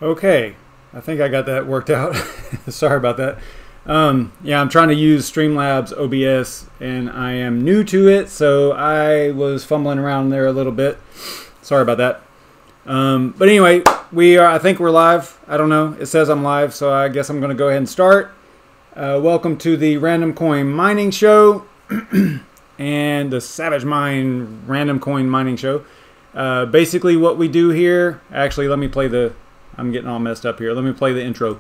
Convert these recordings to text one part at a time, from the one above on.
Okay, I think I got that worked out. Sorry about that. Yeah, I'm trying to use Streamlabs OBS, and I am new to it, so I was fumbling around there a little bit. Sorry about that. But anyway, I think we're live. I don't know. It says I'm live, so I guess I'm going to go ahead and start. Welcome to the RandomCoin Mining Show and the SavageMine RandomCoin Mining Show. Basically what we do here, actually let me play the, I'm getting all messed up here. Let me play the intro.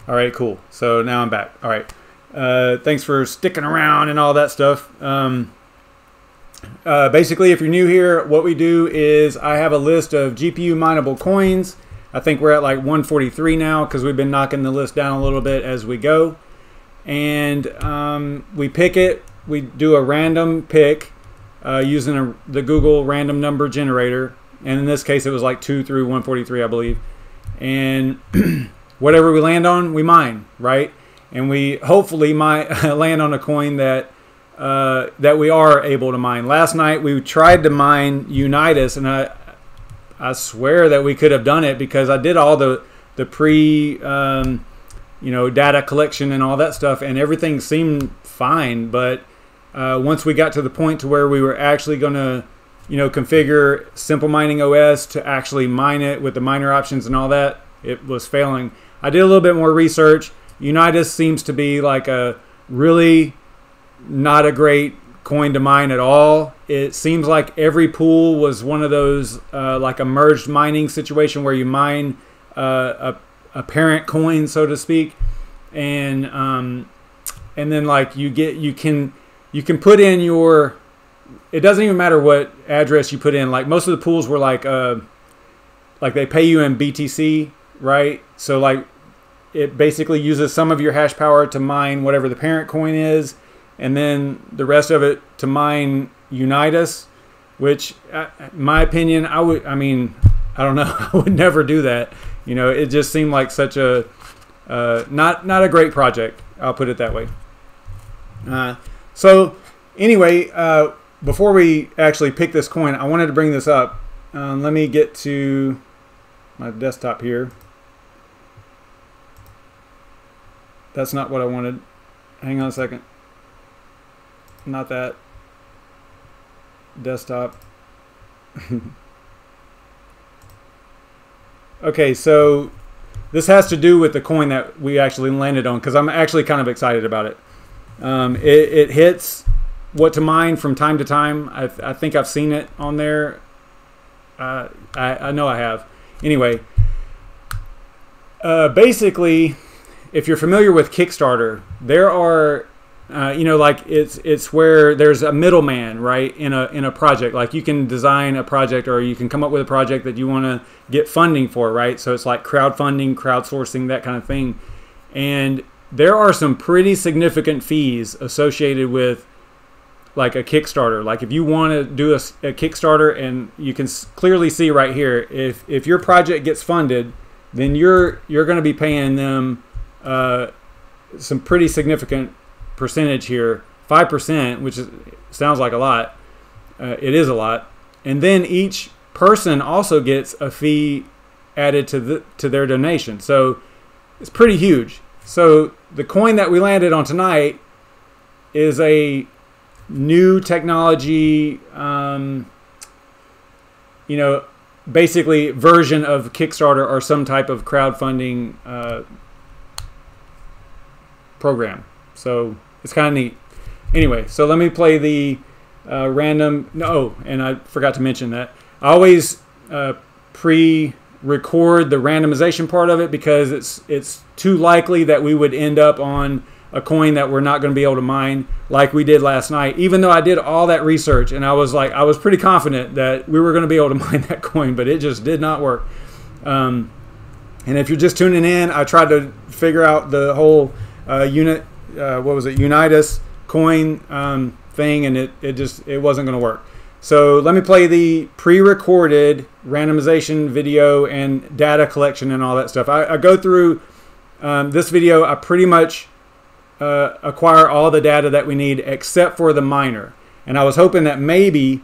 All right, cool. So now I'm back. All right. Thanks for sticking around and all that stuff. Basically, if you're new here, what we do is I have a list of GPU-mineable coins. I think we're at like 143 now because we've been knocking the list down a little bit as we go. And we pick it. We do a random pick using the Google random number generator. And in this case, it was like 2 through 143, I believe. And whatever we land on, we mine, right? And we hopefully might land on a coin that that we are able to mine. Last night we tried to mine Unitas, and I swear that we could have done it because I did all the pre you know, data collection and all that stuff, and everything seemed fine. But once we got to the point to where we were actually going to, you know, configure Simple Mining OS to actually mine it with the miner options and all that, it was failing. I did a little bit more research. Unitas seems to be like a really not a great coin to mine at all. It seems like every pool was one of those like a merged mining situation where you mine a parent coin, so to speak, and then like you can put in your, it doesn't even matter what address you put in. Like most of the pools were like they pay you in BTC, right? So like it basically uses some of your hash power to mine whatever the parent coin is, and then the rest of it to mine Unitas, which in my opinion, I don't know, I would never do that. You know, it just seemed like such a not a great project. I'll put it that way. So anyway, before we actually pick this coin, I wanted to bring this up. Let me get to my desktop here. That's not what I wanted. Hang on a second. Not that. Desktop. Okay, so this has to do with the coin that we actually landed on, because I'm actually kind of excited about it. It hits what to mine from time to time. I think I've seen it on there. I know I have. Anyway, basically, if you're familiar with Kickstarter, there are you know, like it's where there's a middleman, right, in a project. Like you can design a project, or you can come up with a project that you want to get funding for, right? So it's like crowdfunding, crowdsourcing, that kind of thing. And there are some pretty significant fees associated with like a Kickstarter. Like if you want to do a Kickstarter, and you can clearly see right here, if your project gets funded, then you're going to be paying them some pretty significant percentage here, 5%, which sounds like a lot. It is a lot. And then each person also gets a fee added to their donation. So it's pretty huge. So the coin that we landed on tonight is a new technology, you know, basically version of Kickstarter or some type of crowdfunding program. So it's kind of neat. Anyway, so let me play the random. No, and I forgot to mention that I always pre-record the randomization part of it, because it's too likely that we would end up on a coin that we're not going to be able to mine, like we did last night. Even though I did all that research, and I was pretty confident that we were going to be able to mine that coin, but it just did not work. And if you're just tuning in, I tried to figure out the whole Unitas coin thing, and it wasn't going to work. So let me play the pre-recorded randomization video and data collection and all that stuff. I go through this video. I pretty much acquire all the data that we need except for the miner. And I was hoping that maybe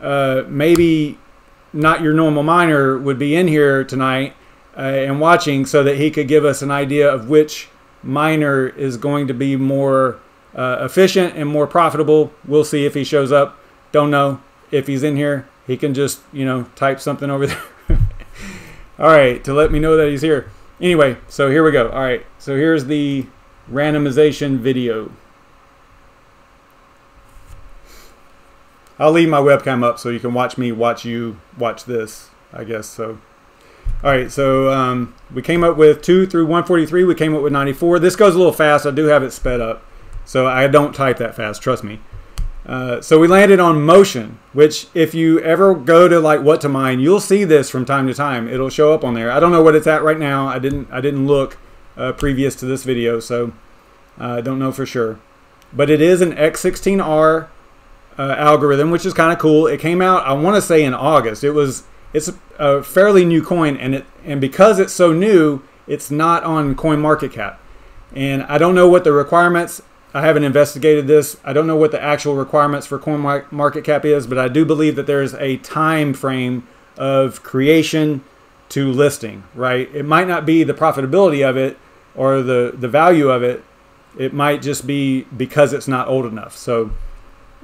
not your normal miner would be in here tonight and watching, so that he could give us an idea of which miner is going to be more efficient and more profitable. We'll see if he shows up. Don't know if he's in here. He can just, you know, type something over there. All right, to let me know that he's here. Anyway, so here we go. All right, so here's the randomization video. I'll leave my webcam up so you can watch me watch you watch this, I guess. So, all right, so we came up with 2 through 143. We came up with 94. This goes a little fast. I do have it sped up, so I don't type that fast, trust me. So we landed on motion, which if you ever go to like what to mine, you'll see this from time to time. It'll show up on there. I don't know what it's at right now. I didn't look previous to this video, so I don't know for sure. But it is an x16r algorithm, which is kind of cool. It came out, I want to say, in August. It's a fairly new coin, and because it's so new, it's not on CoinMarketCap. And I don't know what the requirements. I haven't investigated this. I don't know what the actual requirements for CoinMarketCap is, but I do believe that there's a time frame of creation to listing, right? It might not be the profitability of it or the value of it. It might just be because it's not old enough. So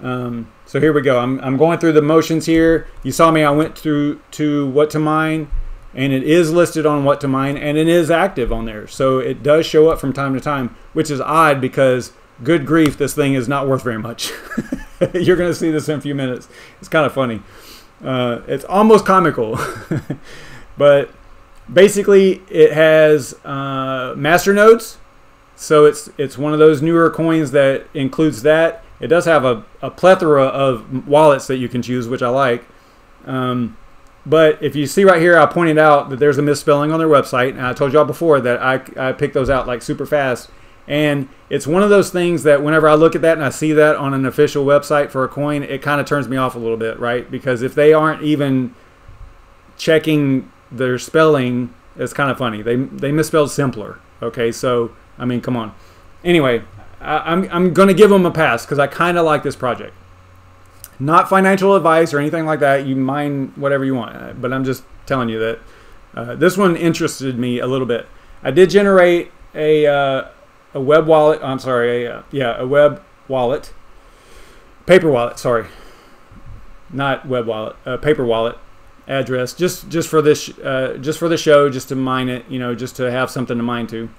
so here we go. I'm going through the motions here. You saw me, I went through to what to mine, and it is listed on what to mine, and it is active on there. So it does show up from time to time, which is odd because good grief, this thing is not worth very much. You're going to see this in a few minutes. It's kind of funny. It's almost comical. But basically, it has master nodes. So it's one of those newer coins that includes that. It does have a plethora of wallets that you can choose, which I like. But if you see right here, I pointed out that there's a misspelling on their website. And I told y'all before that I picked those out like super fast. And it's one of those things that whenever I look at that and I see that on an official website for a coin, it kind of turns me off a little bit, right? Because if they aren't even checking their spelling, it's kind of funny. They misspelled simpler. Okay, so, I mean, come on. Anyway, I'm going to give them a pass because I kind of like this project. Not financial advice or anything like that. You mine whatever you want. But I'm just telling you that this one interested me a little bit. I did generate a web wallet. I'm sorry, a web wallet, paper wallet. Sorry, not web wallet, paper wallet address. Just for this, just for the show, just to mine it. You know, just to have something to mine to.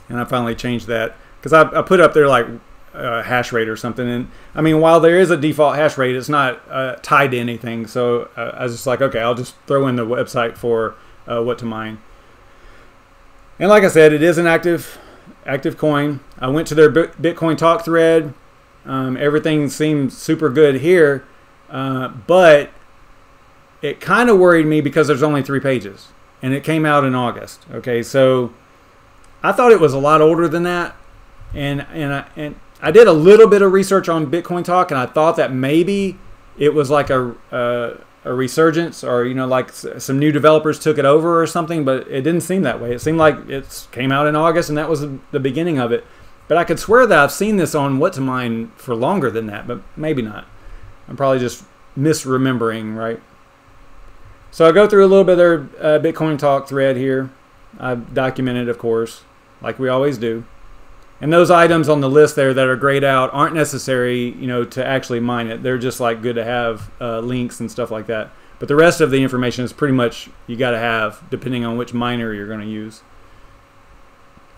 And I finally changed that because I put up there like hash rate or something. And I mean, while there is a default hash rate, it's not tied to anything. So I was just like, okay, I'll just throw in the website for what to mine. And like I said, it is an active coin. I went to their Bitcoin talk thread. Everything seems super good here, but it kind of worried me because there's only 3 pages and it came out in August. Okay, so I thought it was a lot older than that, and I did a little bit of research on Bitcoin talk, and I thought that maybe it was like a resurgence, or you know, like some new developers took it over or something, but it didn't seem that way. It seemed like it came out in August and that was the beginning of it. But I could swear that I've seen this on what to mine for longer than that, but maybe not. I'm probably just misremembering, right? So I go through a little bit of their Bitcoin talk thread here. I've documented, of course, like we always do. And those items on the list there that are grayed out aren't necessary, you know, to actually mine it. They're just like good to have links and stuff like that. But the rest of the information is pretty much you got to have depending on which miner you're going to use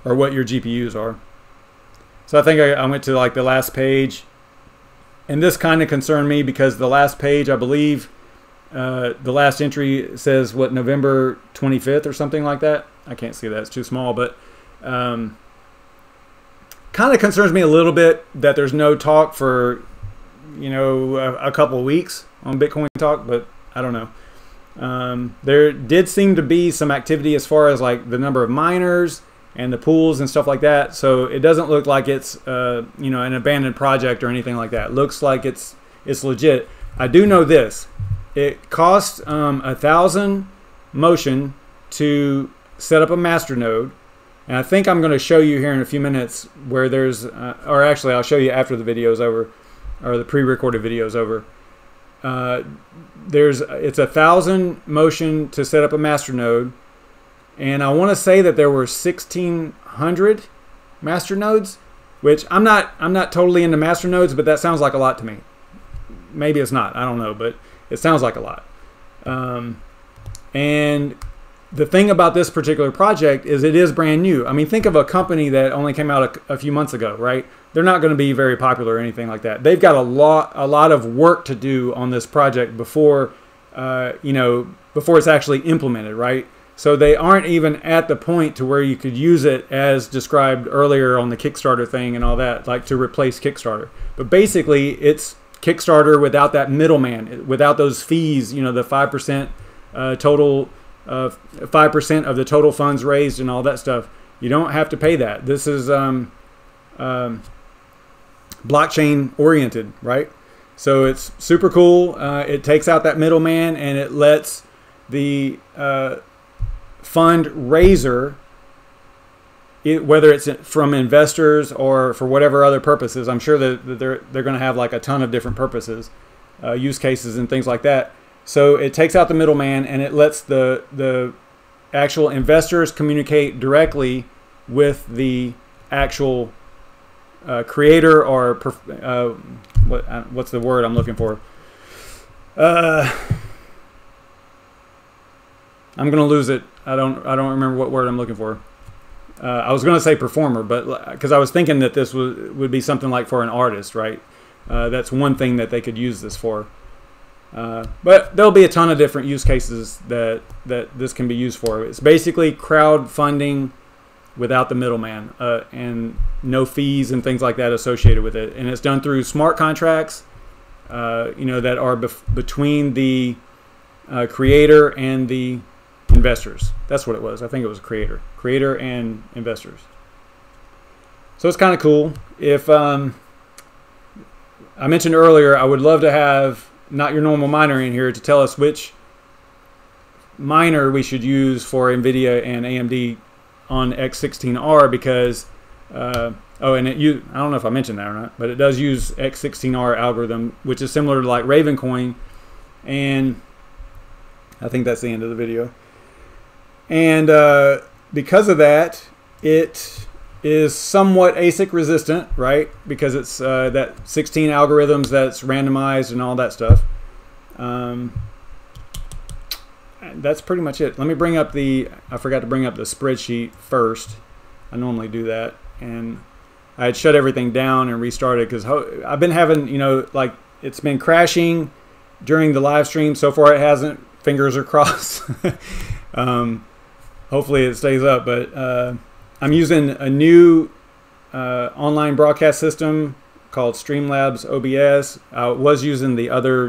or what your GPUs are. So I think I went to like the last page, and this kind of concerned me because the last page, I believe, the last entry says what, November 25th or something like that. I can't see that, it's too small, but kind of concerns me a little bit that there's no talk for, you know, a couple of weeks on Bitcoin talk, but I don't know. There did seem to be some activity as far as like the number of miners and the pools and stuff like that. So it doesn't look like it's you know, an abandoned project or anything like that. It looks like it's legit. I do know this. It costs 1,000 motion to set up a master node, And I think I'm going to show you here in a few minutes where there's, or actually I'll show you after the video's over, or the pre-recorded video's over. It's 1,000 motion to set up a master node, and I want to say that there were 1,600 master nodes, which I'm not totally into master nodes, but that sounds like a lot to me. Maybe it's not, I don't know, but it sounds like a lot. And the thing about this particular project is it is brand new. I mean, think of a company that only came out a few months ago, right? They're not going to be very popular or anything like that. They've got a lot of work to do on this project before, before it's actually implemented, right? So they aren't even at the point to where you could use it as described earlier on the Kickstarter thing and all that, like to replace Kickstarter. But basically, it's Kickstarter without that middleman, without those fees, the 5% total. 5% of the total funds raised and all that stuff. You don't have to pay that. This is blockchain oriented, right? So it's super cool. It takes out that middleman and it lets the fundraiser, whether it's from investors or for whatever other purposes. I'm sure that they're going to have like a ton of different purposes, use cases and things like that. So it takes out the middleman and it lets the actual investors communicate directly with the actual creator or what's the word I'm looking for? I'm gonna lose it. I don't remember what word I'm looking for. I was gonna say performer, but because I was thinking that this would be something like for an artist, right? That's one thing that they could use this for. But there'll be a ton of different use cases that this can be used for. It's basically crowdfunding without the middleman and no fees and things like that associated with it. And it's done through smart contracts, that are between the creator and the investors. That's what it was. I think it was creator and investors. So it's kind of cool. If I mentioned earlier, I would love to have not your normal miner in here to tell us which miner we should use for NVIDIA and AMD on x16r, because I don't know if I mentioned that or not, but it does use x16r algorithm, which is similar to like RandomCoin, and I think that's the end of the video. And because of that, it is somewhat ASIC resistant, right? Because it's that 16 algorithms that's randomized and all that stuff. That's pretty much it. Let me bring up I forgot to bring up the spreadsheet first. I normally do that. And I had shut everything down and restarted because I've been having, like it's been crashing during the live stream. So far it hasn't. Fingers are crossed. Hopefully it stays up, but I'm using a new online broadcast system called Streamlabs OBS. I was using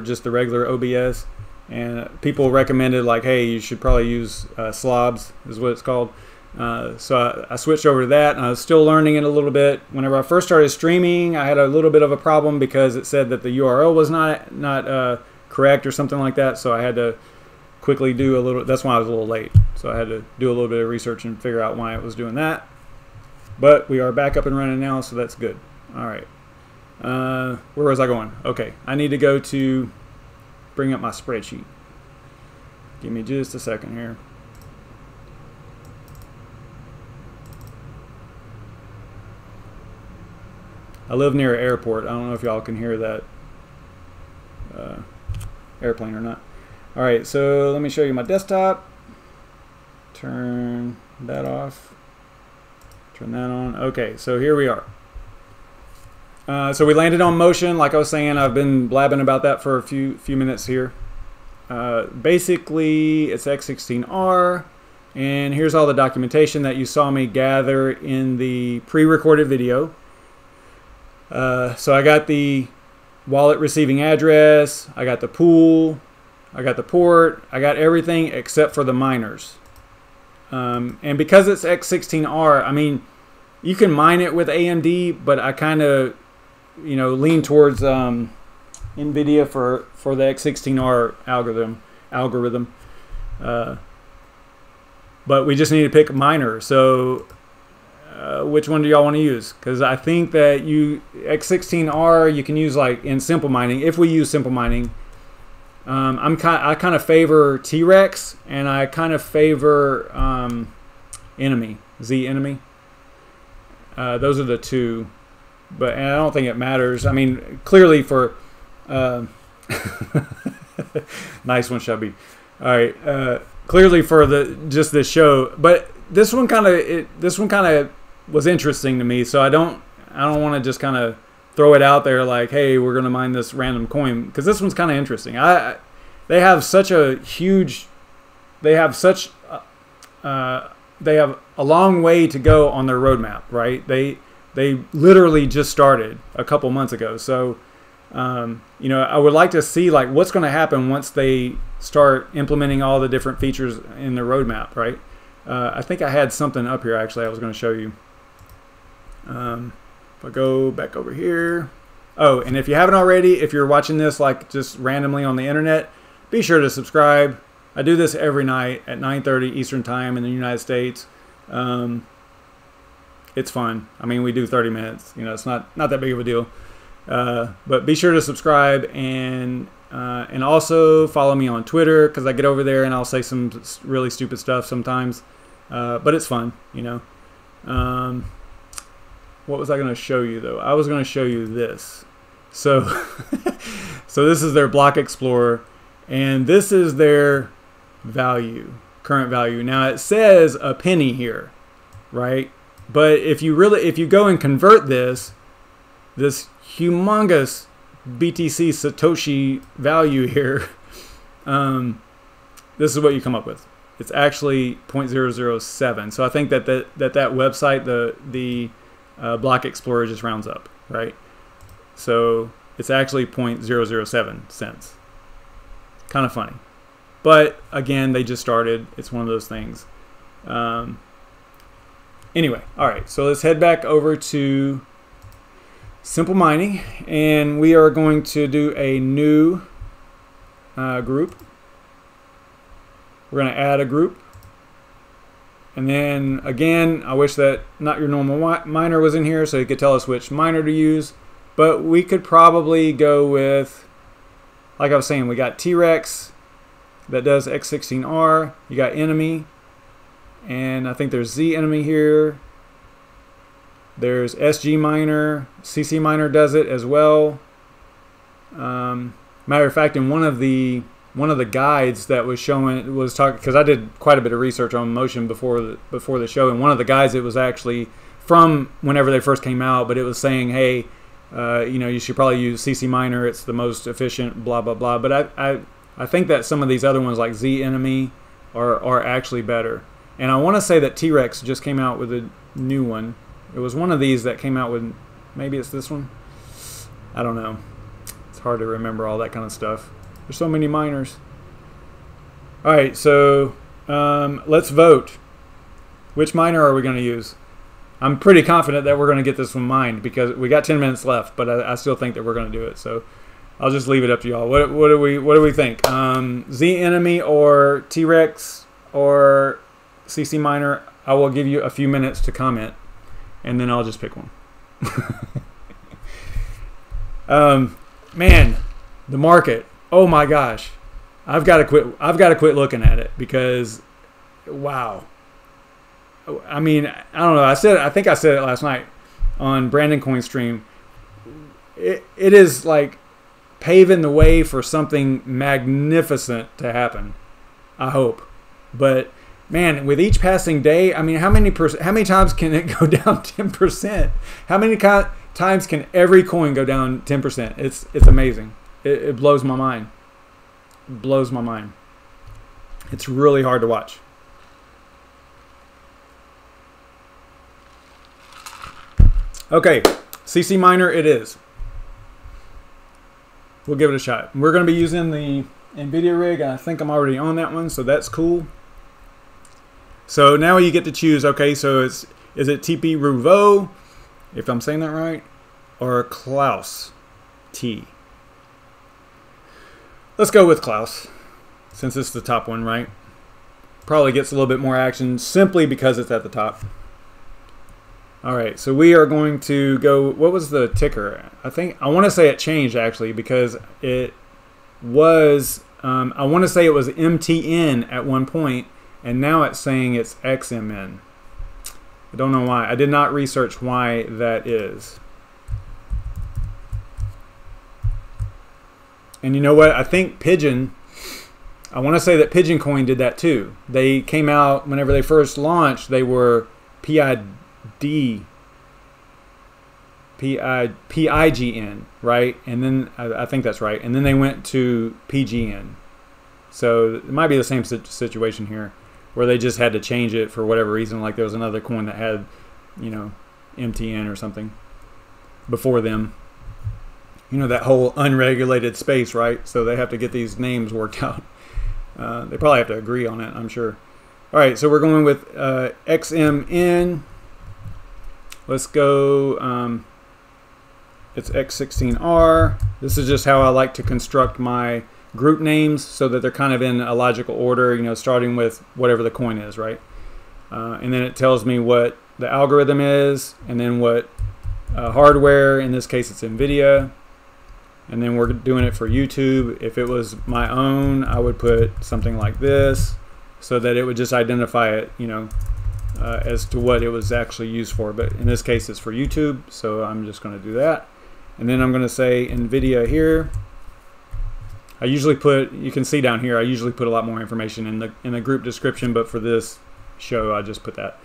just the regular OBS, and people recommended like, hey, you should probably use Slobs is what it's called. So I switched over to that, and I was still learning it a little bit. Whenever I first started streaming, I had a little bit of a problem because it said that the URL was not correct or something like that. So I had to quickly do a little. That's why I was a little late. So I had to do a little bit of research and figure out why it was doing that. But we are back up and running now, so that's good. All right. Where was I going? Okay, I need to go to bring up my spreadsheet. Give me just a second here. I live near an airport. I don't know if y'all can hear that airplane or not. All right, so let me show you my desktop. Turn that off. Turn that on. Okay, so here we are. So we landed on motion. Like I was saying, I've been blabbing about that for a few minutes here. Basically, it's x16r, and here's all the documentation that you saw me gather in the pre-recorded video. So I got the wallet receiving address, I got the pool, I got the port, I got everything except for the miners. And because it's x16r, I mean, you can mine it with AMD, but I kind of, lean towards NVIDIA for the x16r algorithm. But we just need to pick a miner. So which one do y'all want to use? Because I think that x16r you can use like in simple mining. If we use simple mining, I kind of favor T-Rex, and I kind of favor enemy, Z enemy. Those are the two, and I don't think it matters. I mean, clearly for nice one, Chubby. All right, clearly for just this show, but this one kind of was interesting to me. So I don't want to just kind of throw it out there like, hey, we're gonna mine this random coin, because this one's kind of interesting. They have such a huge, they have a long way to go on their roadmap, right? They literally just started a couple months ago. So, you know, I would like to see like what's going to happen once they start implementing all the different features in their roadmap, right? I think I had something up here actually I was going to show you. If I go back over here. Oh, and if you haven't already, if you're watching this like just randomly on the internet, be sure to subscribe. I do this every night at 9:30 Eastern Time in the United States. It's fun. I mean, we do 30 minutes. You know, it's not that big of a deal. But be sure to subscribe, and also follow me on Twitter, because I get over there and I'll say some really stupid stuff sometimes. But it's fun, you know. What was I going to show you though? I was going to show you this. So, so this is their block explorer, and this is their value, current value. Now it says a penny here, right? But if you go and convert this humongous BTC Satoshi value here, this is what you come up with. It's actually 0.007. So I think that website, the block explorer, just rounds up, right? So it's actually 0.007 cents. Kind of funny. But again, they just started. It's one of those things. Anyway, all right. So let's head back over to Simple Mining, and we are going to do a new group. We're going to add a group. And then again, I wish that Not Your Normal Miner was in here so he could tell us which miner to use. But we could probably go with, like I was saying, we got T-Rex that does x16r. You got enemy, and I think there's Z enemy here. There's SG miner, CC miner does it as well. Matter of fact, in one of the guides that was showing, was talking, because I did quite a bit of research on Motion before the show, and one of the guides, it was actually from whenever they first came out, but it was saying, hey, you know, you should probably use CC miner. It's the most efficient, blah blah blah. But I think that some of these other ones like Z enemy are actually better. And I want to say that T-Rex just came out with a new one. It was one of these that came out with, maybe it's this one. I don't know. It's hard to remember all that kind of stuff. There's so many miners. All right, so let's vote. Which miner are we going to use? I'm pretty confident that we're going to get this one mined because we got 10 minutes left, but I still think that we're going to do it. So I'll just leave it up to y'all. What do we think? Z enemy or T-Rex or CC miner? I will give you a few minutes to comment, and then I'll just pick one. Man, the market. Oh my gosh, I've got to quit looking at it because, wow. I mean, I don't know. I think I said it last night on BrandonCoin stream. It is like paving the way for something magnificent to happen. I hope, but man, with each passing day, I mean, how many times can it go down 10%? How many times can every coin go down 10%? It's amazing. It blows my mind. It blows my mind. It's really hard to watch. Okay, CC miner it is. We'll give it a shot. We're going to be using the NVIDIA rig. I think I'm already on that one, so that's cool. So now you get to choose. Okay, so is it TP Rouveau, if I'm saying that right, or Klaus T? Let's go with Klaus, since it's the top one, right? Probably gets a little bit more action simply because it's at the top. All right, so we are going to go, what was the ticker? I want to say it changed actually, because it was, I want to say it was MTN at one point, and now it's saying it's XMN. I don't know why. I did not research why that is. And you know what? I think Pigeon, I want to say that Pigeon Coin did that too. They came out, whenever they first launched, they were PIGN, right? And then I think that's right. And then they went to PGN. So it might be the same situation here, where they just had to change it for whatever reason. Like there was another coin that had, you know, MTN or something before them. You know, that whole unregulated space, right? So they have to get these names worked out. They probably have to agree on it, I'm sure. All right, so we're going with XMN. Let's go, it's x16r. This is just how I like to construct my group names, so that they're kind of in a logical order, you know, starting with whatever the coin is, right? And then it tells me what the algorithm is, and then what hardware, in this case it's NVIDIA. And then we're doing it for YouTube. If it was my own, I would put something like this, so that it would just identify it, you know, as to what it was actually used for. But in this case, it's for YouTube, so I'm just going to do that. And then I'm going to say NVIDIA here. I usually put, you can see down here, I usually put a lot more information in the group description, but for this show, I just put that.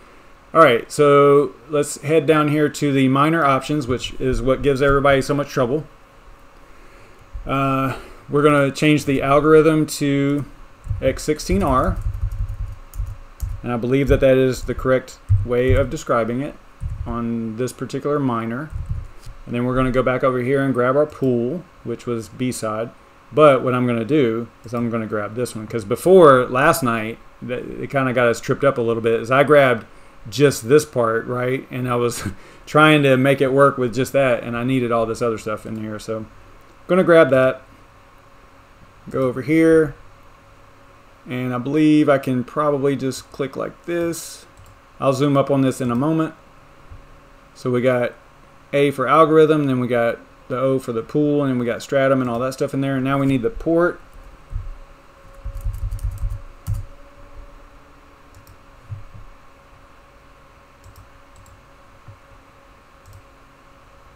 All right, so let's head down here to the miner options, which is what gives everybody so much trouble. We're going to change the algorithm to x16r, and I believe that that is the correct way of describing it on this particular miner. And then we're going to go back over here and grab our pool, which was BSod. But what I'm going to do is I'm going to grab this one, because before last night, it kind of got us tripped up a little bit, as I grabbed just this part, right? And I was trying to make it work with just that, and I needed all this other stuff in here. So I'm going to grab that, go over here, and I believe I can probably just click like this. I'll zoom up on this in a moment. So we got A for algorithm, then we got the O for the pool, and then we got stratum and all that stuff in there. And now we need the port.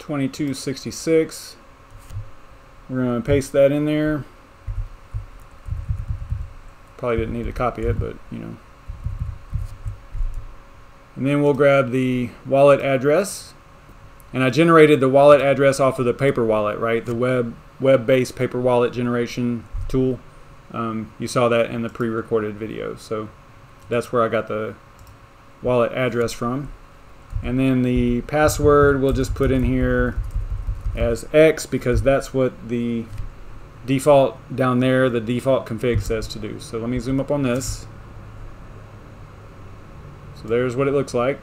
$22.66. We're going to paste that in there. Probably didn't need to copy it, but you know. And then we'll grab the wallet address. And I generated the wallet address off of the paper wallet, right? The web-based paper wallet generation tool. You saw that in the pre-recorded video. So that's where I got the wallet address from. And then the password we'll just put in here as X, because that's what the default down there, the default config says to do. So let me zoom up on this. So there's what it looks like.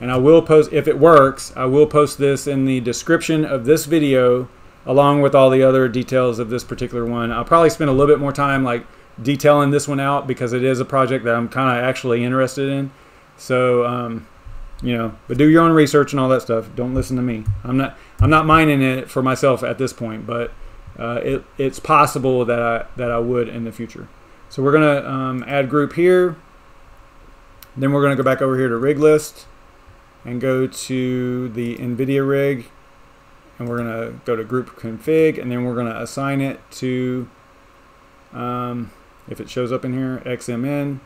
And I will post, if it works, I will post this in the description of this video, along with all the other details of this particular one. I'll probably spend a little bit more time like detailing this one out, because it is a project that I'm kind of actually interested in. So you know, but do your own research and all that stuff. Don't listen to me. I'm not mining it for myself at this point, but it's possible that I would in the future. So we're gonna add group here. Then we're gonna go back over here to rig list and go to the NVIDIA rig, and we're gonna go to group config, and then we're gonna assign it to if it shows up in here, XMN.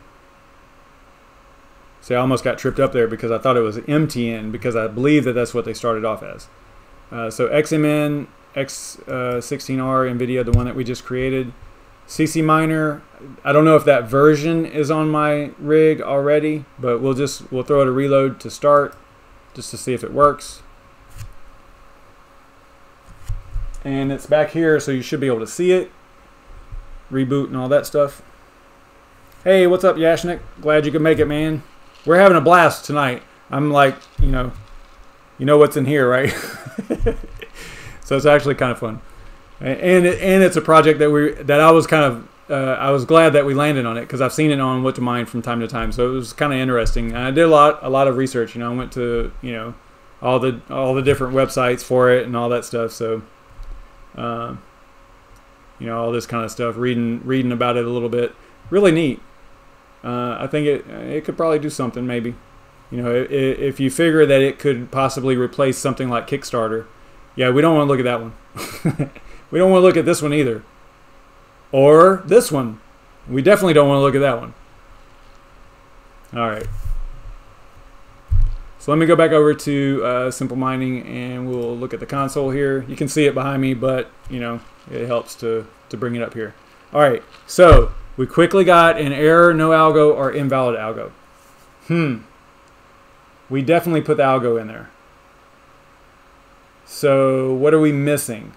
See, I almost got tripped up there because I thought it was MTN, because I believe that that's what they started off as. So XMN, x16r, NVIDIA, the one that we just created. CC Miner, I don't know if that version is on my rig already, but we'll throw it a reload to start, just to see if it works. And it's back here, so you should be able to see it. Reboot and all that stuff. Hey, what's up, Yashnik? Glad you could make it, man. We're having a blast tonight. I'm like, you know what's in here, right? So it's actually kind of fun, and it's a project that I was kind of I was glad that we landed on it because I've seen it on What to Mine from time to time. So it was kind of interesting. And I did a lot of research. You know, I went to all the different websites for it and all that stuff. So all this kind of stuff, reading about it a little bit. Really neat. I think it could probably do something maybe. If you figure that it could possibly replace something like Kickstarter. Yeah, we don't want to look at that one. We don't want to look at this one either. Or this one. We definitely don't want to look at that one. All right. So let me go back over to Simple Mining and we'll look at the console here. You can see it behind me, but it helps to bring it up here. All right. So we quickly got an error, no algo, or invalid algo. We definitely put the algo in there. So what are we missing?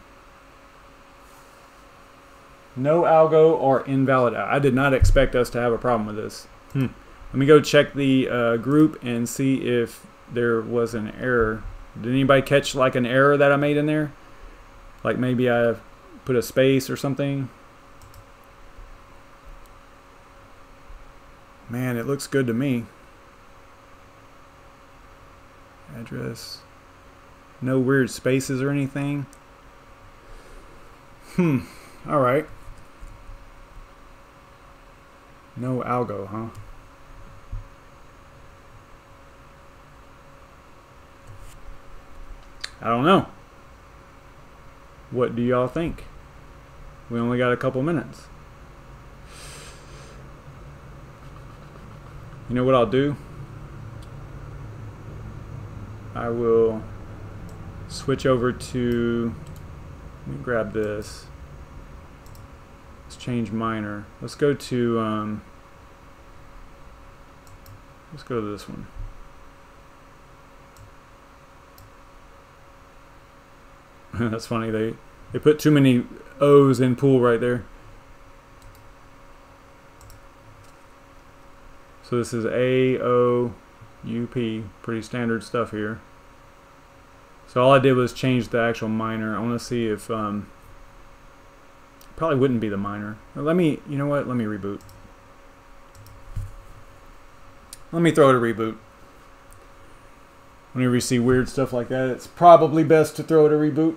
No algo or invalid algo. I did not expect us to have a problem with this. Let me go check the group and see if there was an error. Did anybody catch like an error that I made in there? Like maybe I put a space or something. Man, it looks good to me. Address. No weird spaces or anything. All right. No algo, huh? I don't know. What do y'all think? We only got a couple minutes. You know what I'll do? I will switch over to, let me grab this. Let's change miner. Let's go to this one. That's funny. They put too many O's in pool right there. So this is A-O-U-P, pretty standard stuff here. So all I did was change the actual miner. I want to see if probably wouldn't be the miner. Let me, you know what? Let me reboot. Let me throw it a reboot. Whenever you see weird stuff like that, it's probably best to throw it a reboot.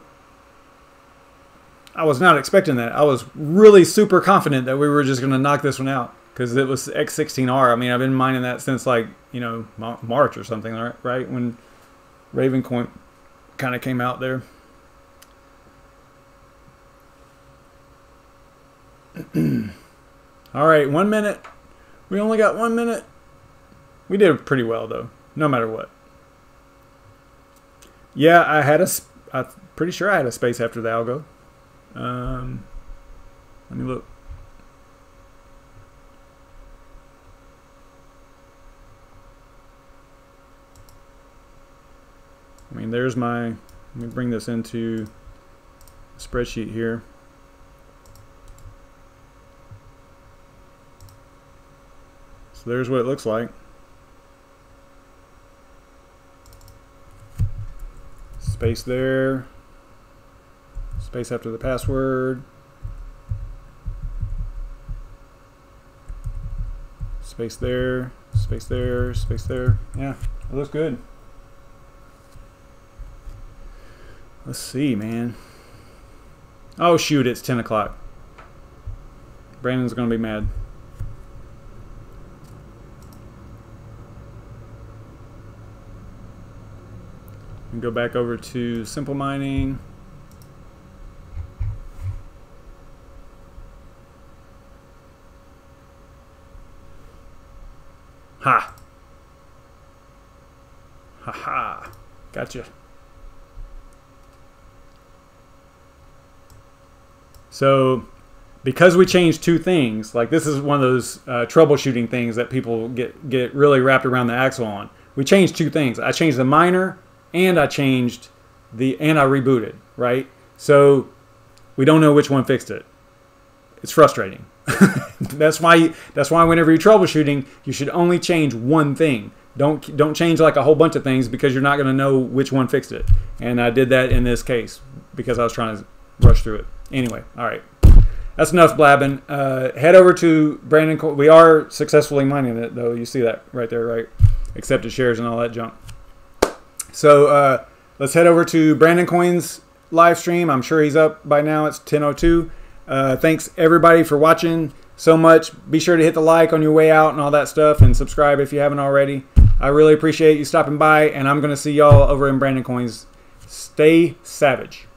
I was not expecting that. I was really super confident that we were just going to knock this one out because it was x16r. I mean, I've been mining that since like, March or something, right? When RandomCoin kind of came out there. All right, 1 minute. We only got 1 minute. We did pretty well though, no matter what. Yeah, I'm pretty sure I had a space after the algo. Let me look. I mean, there's my, let me bring this into the spreadsheet here. So there's what it looks like. Space there. Space after the password. Space there. Space there. Space there. Yeah, it looks good. Let's see, man. Oh, shoot, it's 10 o'clock. Brandon's going to be mad. And go back over to Simple Mining. Ha! Ha ha! Gotcha. So, because we changed two things, like this is one of those troubleshooting things that people get really wrapped around the axle on. We changed two things. I changed the miner and I changed and I rebooted, right? So we don't know which one fixed it. It's frustrating. That's why whenever you're troubleshooting, you should only change one thing. Don't change like a whole bunch of things because you're not going to know which one fixed it. And I did that in this case because I was trying to rush through it. Anyway, all right. that's enough blabbing. Head over to BrandonCoin. We are successfully mining it, though. You see that right there, right? Accepted shares and all that junk. So let's head over to BrandonCoin's live stream. I'm sure he's up by now. It's 10:02. Thanks everybody for watching so much. Be sure to hit the like on your way out and all that stuff, and subscribe if you haven't already. I really appreciate you stopping by, and I'm going to see y'all over in BrandonCoins. Stay savage.